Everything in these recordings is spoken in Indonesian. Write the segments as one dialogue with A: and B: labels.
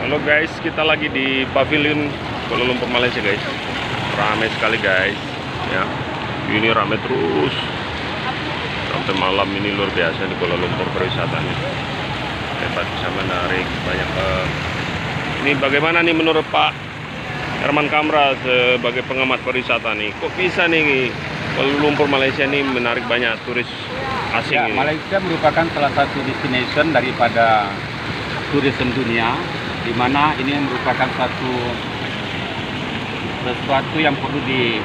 A: Halo guys, kita lagi di Pavilion Kuala Lumpur, Malaysia guys. Ramai sekali guys. Ya, ini ramai terus sampai malam ini, luar biasa di Kuala Lumpur pariwisatanya. Hebat, bisa menarik banyak. Ini bagaimana nih menurut Pak Herman Kamra sebagai pengamat pariwisata nih? Kok bisa nih Kuala Lumpur Malaysia ini menarik banyak turis asing
B: ya,
A: ini?
B: Malaysia merupakan salah satu destination daripada tourism dunia, di mana ini merupakan sesuatu yang perlu dipacu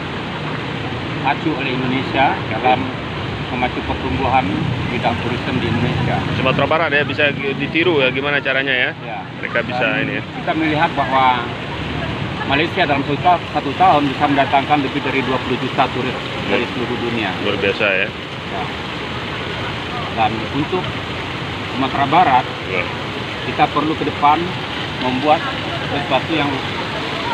B: oleh Indonesia dalam memacu pertumbuhan bidang turisme di Indonesia.
A: Sumatera Barat ya, bisa ditiru ya, gimana caranya ya?
B: Ya.
A: Mereka bisa ini ya.
B: Kita melihat bahwa Malaysia dalam satu tahun bisa mendatangkan lebih dari 20 juta turis dari seluruh dunia.
A: Luar biasa ya.
B: Ya. Dan untuk Sumatera Barat,
A: Ya.
B: kita perlu ke depan membuat sesuatu yang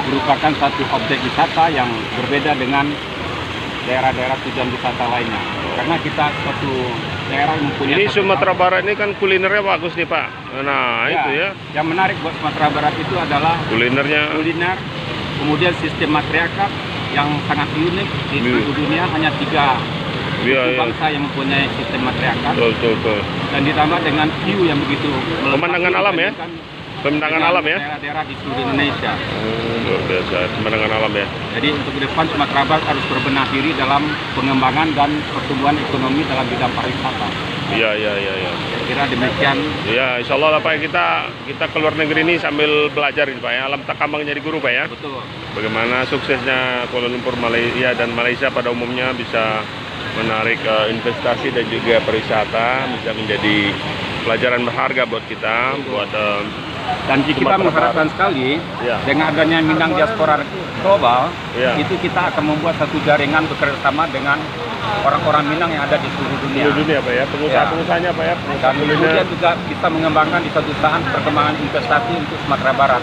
B: merupakan satu objek wisata yang berbeda dengan daerah-daerah tujuan wisata lainnya. Karena kita suatu daerah yang mempunyai...
A: Ini Sumatera Barat ini kan kulinernya bagus nih Pak. Nah itu ya.
B: Yang menarik buat Sumatera Barat itu adalah
A: Kulinernya.
B: kuliner, kemudian sistem masyarakat yang sangat unik di seluruh dunia. Hanya 3 bangsa yang mempunyai sistem masyarakat.
A: Betul.
B: Dan ditambah dengan view yang begitu
A: Pemandangan alam ya. Pemandangan alam ya.
B: Daerah-daerah di seluruh Indonesia.
A: Luar biasa, pemandangan alam ya.
B: Jadi untuk ke depan Sumatera Barat harus berbenah diri dalam pengembangan dan pertumbuhan ekonomi dalam bidang pariwisata.
A: Iya.
B: Kira demikian.
A: Ya, insya Allah lah Pak, kita keluar negeri ini sambil belajar ini Pak ya. Alam tak kambang jadi guru Pak ya.
B: Betul.
A: Bagaimana suksesnya Kuala Lumpur Malaysia dan Malaysia pada umumnya bisa menarik investasi dan juga pariwisata, bisa menjadi pelajaran berharga buat kita, buat
B: Dan kita mengharapkan sekali
A: Ya.
B: dengan adanya Minang Diaspora Global,
A: Ya.
B: itu kita akan membuat satu jaringan bekerjasama dengan orang-orang Minang yang ada di seluruh dunia.
A: seluruh dunia Pak ya, pengusaha-pengusahanya Pak ya,
B: Dan kemudian juga bisa mengembangkan di suatu saat perkembangan investasi untuk Sumatera Barat,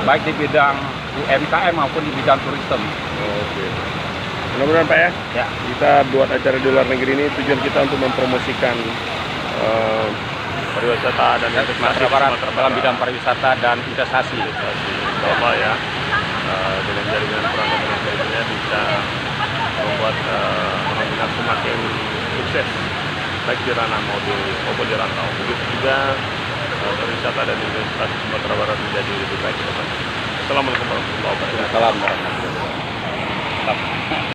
B: baik di bidang UMKM maupun di bidang turisme.
A: Oke. Mudah-mudahan Pak ya, kita buat acara di luar negeri ini tujuan kita untuk mempromosikan pariwisata dan investasi
B: Sumatera Barat dalam bidang pariwisata dan investasi.
A: Bapak ya, dengan jaringan perangkat Malaysia bisa membuat orang Minang semakin sukses baik di ranah mobil maupun di rantau. Begitu juga pariwisata dan investasi Sumatera Barat menjadi lebih baik ke depan. Assalamualaikum warahmatullahi wabarakatuh.
B: Salam.